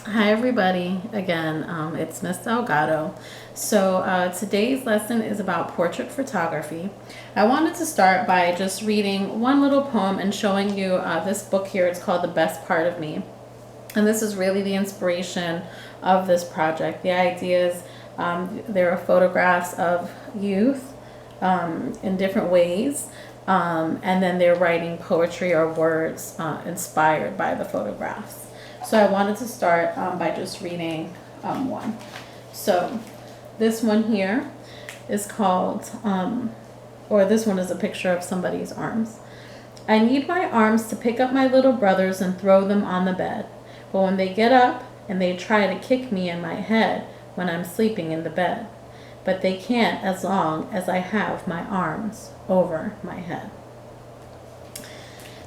Hi everybody, again, it's Miss Delgado. So today's lesson is about portrait photography. I wanted to start by just reading one little poem and showing you this book here. It's called The Best Part of Me. And this is really the inspiration of this project. The idea is there are photographs of youth in different ways. And then they're writing poetry or words inspired by the photographs. So I wanted to start by just reading one. So this one here is called, or this one is a picture of somebody's arms. I need my arms to pick up my little brothers and throw them on the bed. But when they get up and they try to kick me in my head when I'm sleeping in the bed. But they can't as long as I have my arms over my head.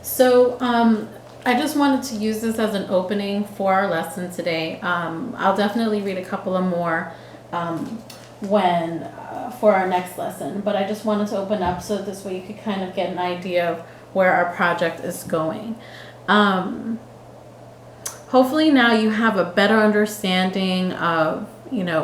So I just wanted to use this as an opening for our lesson today. I'll definitely read a couple of more for our next lesson, but I just wanted to open up so this way you could kind of get an idea of where our project is going. Hopefully now you have a better understanding of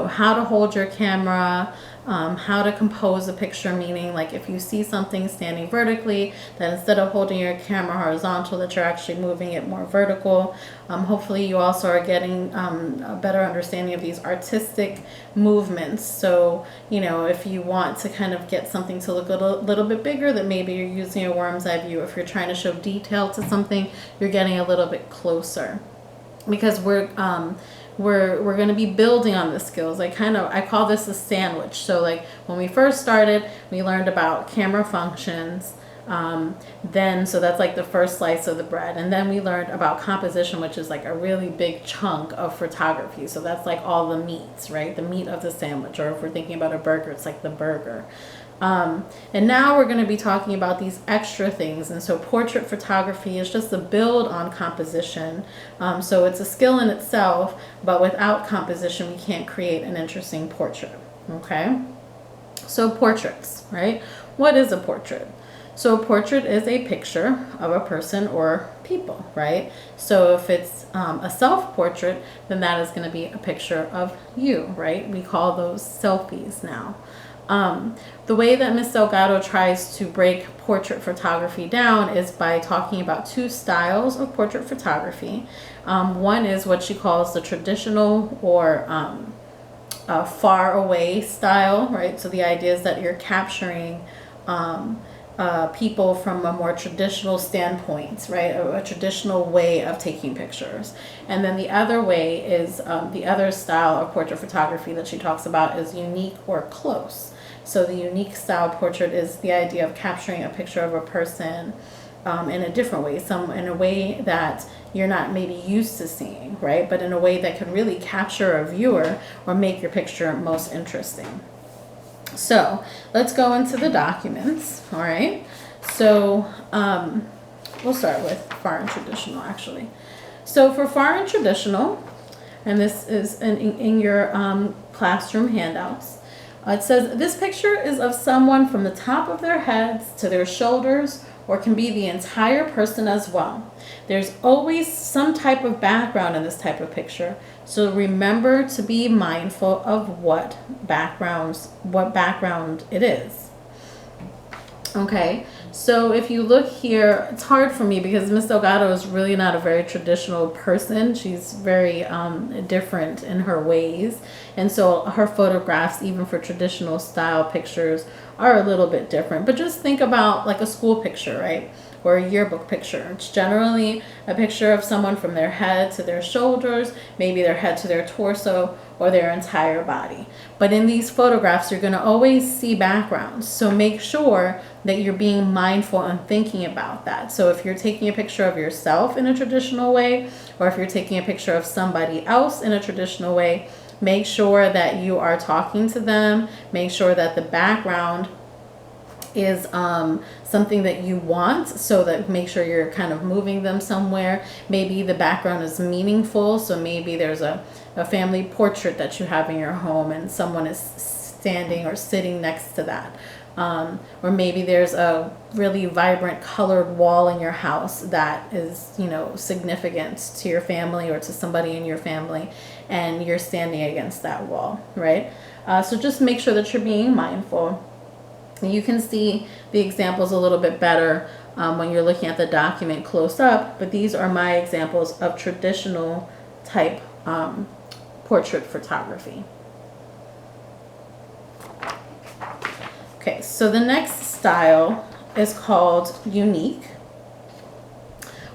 how to hold your camera, how to compose a picture, meaning like if you see something standing vertically, that instead of holding your camera horizontal, that you're actually moving it more vertical. Hopefully you also are getting a better understanding of these artistic movements. So, if you want to kind of get something to look a little bit bigger, that maybe you're using a worm's eye view. If you're trying to show detail to something, you're getting a little bit closer. Because we're going to be building on the skills. I call this a sandwich. So like when we first started, we learned about camera functions. So that's like the first slice of the bread. And then we learned about composition, which is like a really big chunk of photography. So that's like all the meats, right? The meat of the sandwich. Or if we're thinking about a burger, it's like the burger. And now we're going to be talking about these extra things. And so portrait photography is just a build on composition. So it's a skill in itself, but without composition, we can't create an interesting portrait. Okay. So portraits, right? What is a portrait? So a portrait is a picture of a person or people, right? So if it's a self-portrait, then that is going to be a picture of you, right? We call those selfies now. The way that Miss Delgado tries to break portrait photography down is by talking about two styles of portrait photography. One is what she calls the traditional or far away style, right? So the idea is that you're capturing people from a more traditional standpoint, right? A traditional way of taking pictures. And then the other way is the other style of portrait photography that she talks about is unique or close. So the unique style portrait is the idea of capturing a picture of a person in a different way, in a way that you're not maybe used to seeing, right? But in a way that could really capture a viewer or make your picture most interesting. So let's go into the documents, all right? So we'll start with far and traditional, actually. So for far and traditional, and this is in your classroom handouts, it says, this picture is of someone from the top of their heads to their shoulders, or can be the entire person as well. There's always some type of background in this type of picture. So remember to be mindful of what background it is. Okay, so if you look here, it's hard for me because Miss Delgado is really not a very traditional person. She's very different in her ways. And so her photographs, even for traditional style pictures, are a little bit different. But just think about like a school picture, right? Or a yearbook picture. It's generally a picture of someone from their head to their shoulders, maybe their head to their torso, or their entire body. But in these photographs, you're going to always see backgrounds. So make sure that you're being mindful and thinking about that. So if you're taking a picture of yourself in a traditional way, or if you're taking a picture of somebody else in a traditional way, make sure that you are talking to them. Make sure that the background is something that you want, so that make sure you're kind of moving them somewhere. Maybe the background is meaningful, so maybe there's a family portrait that you have in your home and someone is standing or sitting next to that. Or maybe there's a really vibrant colored wall in your house that is, you know, significant to your family or to somebody in your family, and you're standing against that wall, right? So just make sure that you're being mindful. You can see the examples a little bit better when you're looking at the document close up, but these are my examples of traditional type portrait photography. Okay, so the next style is called unique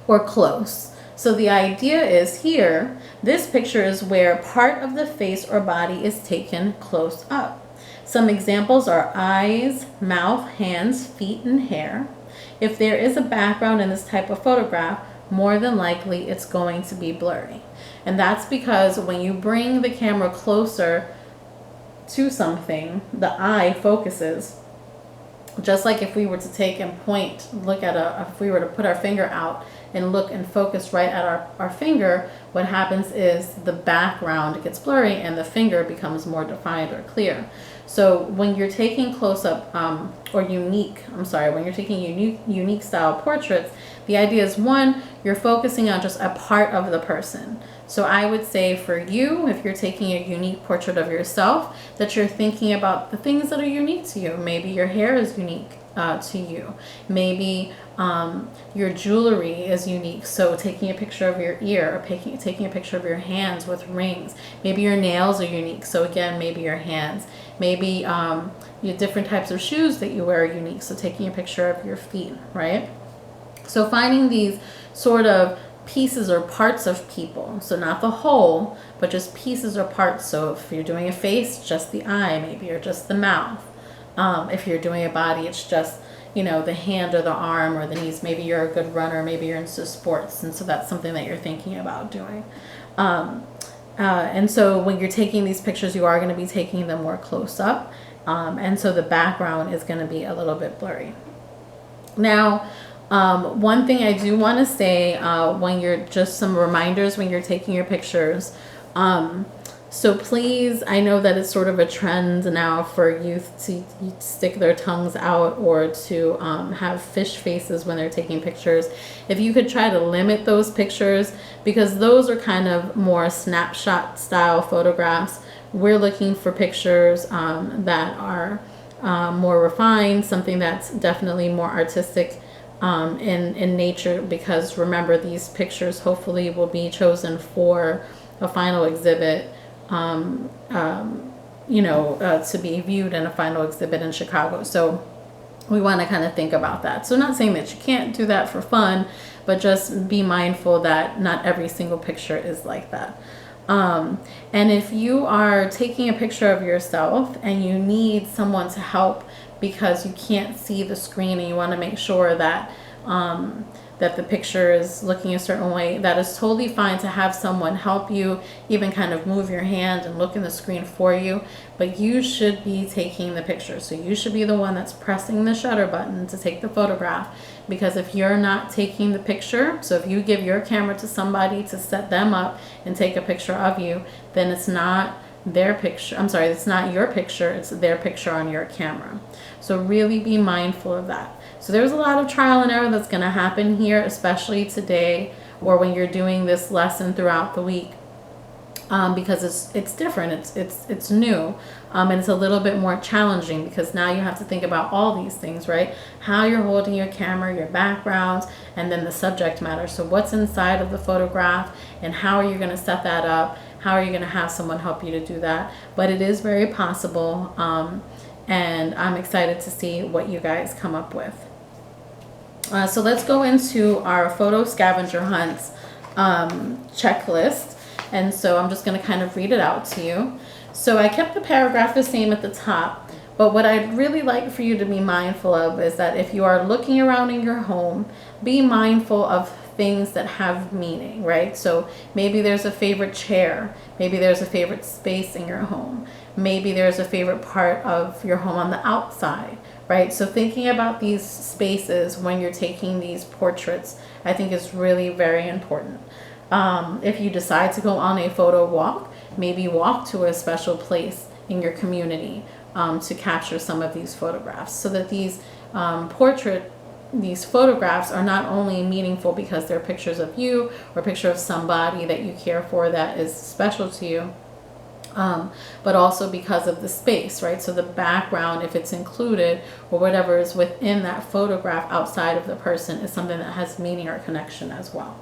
or close. So the idea is here, this picture is where part of the face or body is taken close up. Some examples are eyes, mouth, hands, feet, and hair. If there is a background in this type of photograph, more than likely it's going to be blurry. And that's because when you bring the camera closer to something, the eye focuses. Just like if we were to take and point, if we were to put our finger out and look and focus right at our finger, what happens is the background gets blurry and the finger becomes more defined or clear. So when you're taking close-up when you're taking unique style portraits, the idea is, one, you're focusing on just a part of the person. So I would say for you, if you're taking a unique portrait of yourself, that you're thinking about the things that are unique to you. Maybe your hair is unique to you. Maybe your jewelry is unique. So taking a picture of your ear, or taking a picture of your hands with rings. Maybe your nails are unique. So again, maybe your hands. Maybe your different types of shoes that you wear are unique. So taking a picture of your feet, right? So finding these sort of pieces or parts of people, so not the whole, but just pieces or parts. So if you're doing a face, just the eye maybe, or just the mouth. If you're doing a body, it's just, you know, the hand or the arm or the knees. Maybe you're a good runner, maybe you're into sports, and so that's something that you're thinking about doing. And so when you're taking these pictures, you are going to be taking them more close up, and so the background is going to be a little bit blurry. Now, one thing I do want to say, when you're just some reminders when you're taking your pictures. So please, I know that it's sort of a trend now for youth to stick their tongues out or to have fish faces when they're taking pictures. If you could try to limit those pictures, because those are kind of more snapshot style photographs. We're looking for pictures that are more refined, something that's definitely more artistic in nature, because remember, these pictures hopefully will be chosen for a final exhibit, to be viewed in a final exhibit in Chicago. So we want to kind of think about that. So not saying that you can't do that for fun, but just be mindful that not every single picture is like that. And if you are taking a picture of yourself and you need someone to help because you can't see the screen and you want to make sure that that the picture is looking a certain way, that is totally fine to have someone help you, even kind of move your hand and look in the screen for you, but you should be taking the picture. So you should be the one that's pressing the shutter button to take the photograph, because if you're not taking the picture, so if you give your camera to somebody to set them up and take a picture of you, then it's not their picture. It's not your picture, it's their picture on your camera. So really be mindful of that. So there's a lot of trial and error that's going to happen here, especially today or when you're doing this lesson throughout the week, because it's different, it's new, and it's a little bit more challenging because now you have to think about all these things, right? How you're holding your camera, your backgrounds, and then the subject matter. So what's inside of the photograph and how are you going to set that up? How are you going to have someone help you to do that? But it is very possible, and I'm excited to see what you guys come up with. So let's go into our photo scavenger hunts checklist. And so I'm just going to kind of read it out to you. So I kept the paragraph the same at the top, but what I'd really like for you to be mindful of is that if you are looking around in your home, be mindful of things that have meaning, right? So maybe there's a favorite chair, maybe there's a favorite space in your home, maybe there's a favorite part of your home on the outside, right? So thinking about these spaces when you're taking these portraits, I think is really very important. If you decide to go on a photo walk, maybe walk to a special place in your community, to capture some of these photographs, so that these these photographs are not only meaningful because they're pictures of you or a picture of somebody that you care for that is special to you, but also because of the space, right? So the background, if it's included, or whatever is within that photograph outside of the person, is something that has meaning or connection as well.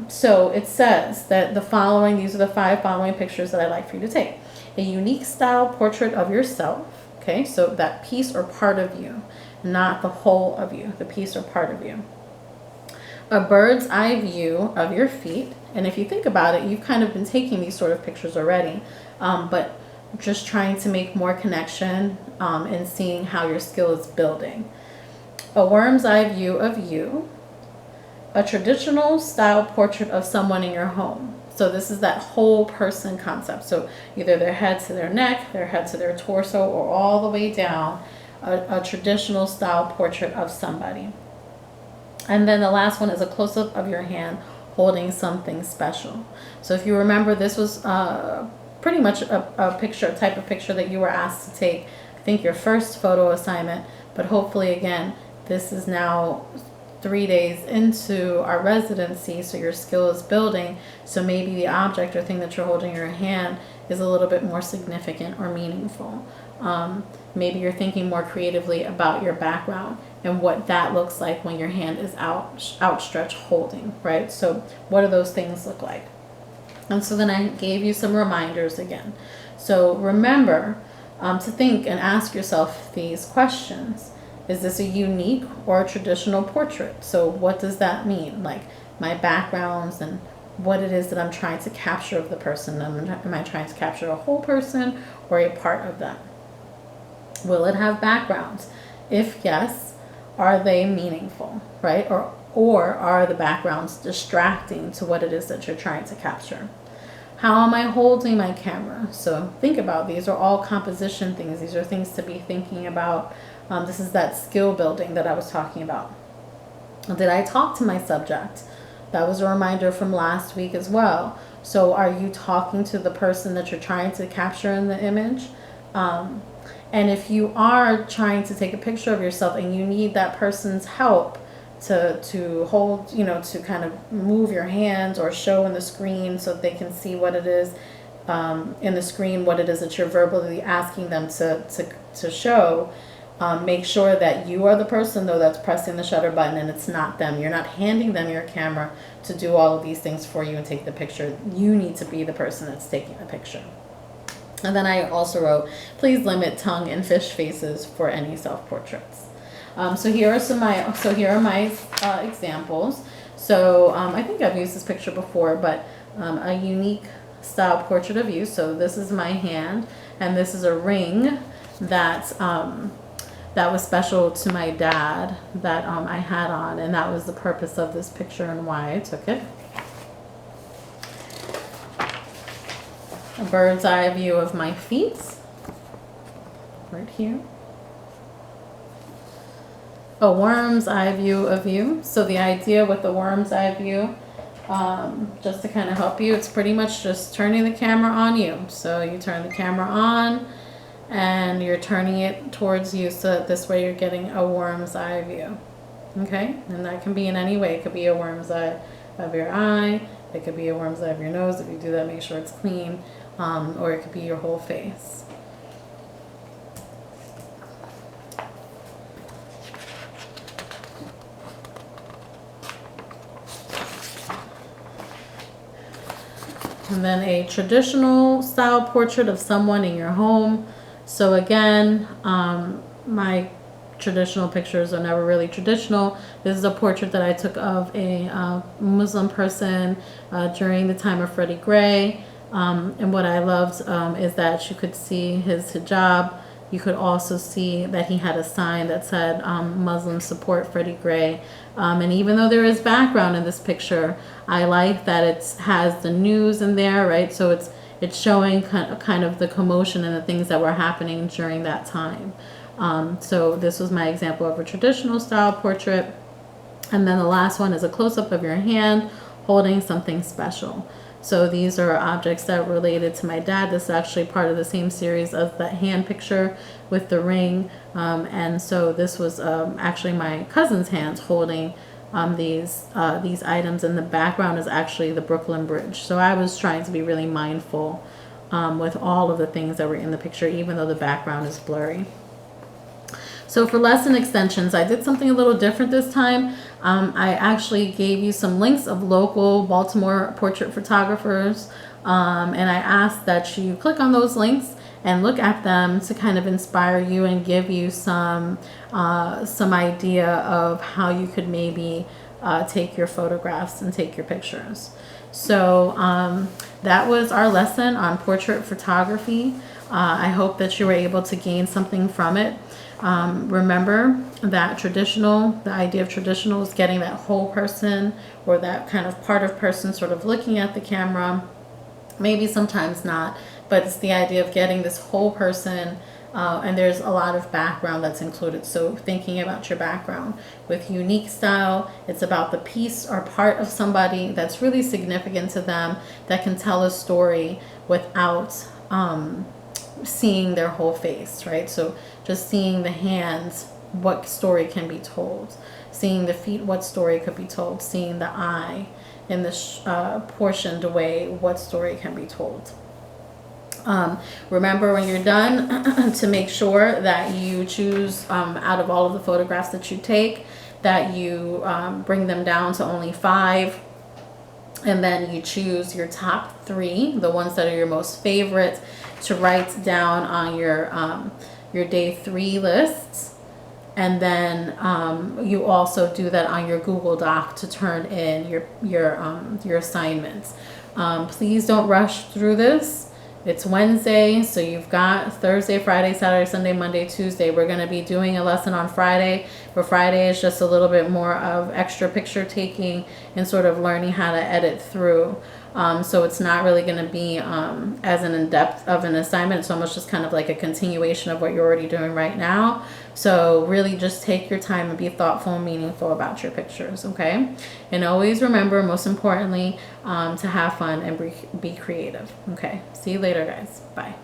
So it says that these are the 5 following pictures that I'd like for you to take. A unique style portrait of yourself. Okay, so that piece or part of you, not the whole of you, the piece or part of you. A bird's eye view of your feet. And if you think about it, you've kind of been taking these sort of pictures already, but just trying to make more connection and seeing how your skill is building. A worm's eye view of you. A traditional style portrait of someone in your home. So this is that whole person concept. So either their head to their neck, their head to their torso, or all the way down, a traditional style portrait of somebody. And then the last one is a close-up of your hand holding something special. So if you remember, this was pretty much a type of picture that you were asked to take, I think your first photo assignment, but hopefully again, this is now 3 days into our residency, so your skill is building. So maybe the object or thing that you're holding in your hand is a little bit more significant or meaningful. Maybe you're thinking more creatively about your background and what that looks like when your hand is outstretched holding, right? So what do those things look like? And so then I gave you some reminders again. So remember to think and ask yourself these questions. Is this a unique or a traditional portrait? So what does that mean? Like my backgrounds and what it is that I'm trying to capture of the person. Am I trying to capture a whole person or a part of them? Will it have backgrounds? If yes, are they meaningful, right? Or are the backgrounds distracting to what it is that you're trying to capture? How am I holding my camera? So think about, these are all composition things. These are things to be thinking about. This is that skill building that I was talking about. Did I talk to my subject? That was a reminder from last week as well. So are you talking to the person that you're trying to capture in the image? And if you are trying to take a picture of yourself and you need that person's help to hold, to kind of move your hands or show in the screen so they can see what it is in the screen, what it is that you're verbally asking them to show, make sure that you are the person, though, that's pressing the shutter button and it's not them. You're not handing them your camera to do all of these things for you and take the picture. You need to be the person that's taking the picture. And then I also wrote, please limit tongue and fish faces for any self-portraits. So here are my examples. So I think I've used this picture before, but a unique style portrait of you. So this is my hand, and this is a ring that was special to my dad that I had on, and that was the purpose of this picture and why I took it. A bird's eye view of my feet, right here. A worm's eye view of you. So the idea with the worm's eye view, just to kind of help you, it's pretty much just turning the camera on you. So you turn the camera on and you're turning it towards you, so that this way you're getting a worm's eye view. Okay, and that can be in any way. It could be a worm's eye of your eye, it could be a worm's eye of your nose. If you do that, make sure it's clean, or it could be your whole face. And then a traditional style portrait of someone in your home. So again, my traditional pictures are never really traditional. This is a portrait that I took of a Muslim person during the time of Freddie Gray. And what I loved is that you could see his hijab. You could also see that he had a sign that said Muslims support Freddie Gray. And even though there is background in this picture, I like that it has the news in there, right? So it's showing kind of the commotion and the things that were happening during that time. So this was my example of a traditional style portrait. And then the last one is a close-up of your hand holding something special. So these are objects that were related to my dad. This is actually part of the same series of that hand picture with the ring. And so this was actually my cousin's hands holding these items, and the background is actually the Brooklyn Bridge. So I was trying to be really mindful with all of the things that were in the picture, even though the background is blurry. So for lesson extensions, I did something a little different this time. I actually gave you some links of local Baltimore portrait photographers, and I asked that you click on those links and look at them to kind of inspire you and give you some idea of how you could maybe take your photographs and take your pictures. So that was our lesson on portrait photography. I hope that you were able to gain something from it. Remember that the idea of traditional is getting that whole person, or that kind of part of person sort of looking at the camera. Maybe sometimes not, but it's the idea of getting this whole person, and there's a lot of background that's included. So thinking about your background with unique style, it's about the piece or part of somebody that's really significant to them, that can tell a story without seeing their whole face, right? So just seeing the hands, what story can be told. Seeing the feet, what story could be told. Seeing the eye in this portioned way, what story can be told. Remember when you're done to make sure that you choose out of all of the photographs that you take, that you bring them down to only 5. And then you choose your top 3, the ones that are your most favorite, to write down on your day 3 lists. And then you also do that on your Google Doc to turn in your assignments. Please don't rush through this. It's Wednesday, so you've got Thursday, Friday, Saturday, Sunday, Monday, Tuesday. We're going to be doing a lesson on Friday, but Friday is just a little bit more of extra picture taking and sort of learning how to edit through. So it's not really going to be as an in-depth of an assignment. It's almost just kind of like a continuation of what you're already doing right now. So really just take your time and be thoughtful and meaningful about your pictures, okay? And always remember, most importantly, to have fun and be creative, okay? See you later, guys. Bye.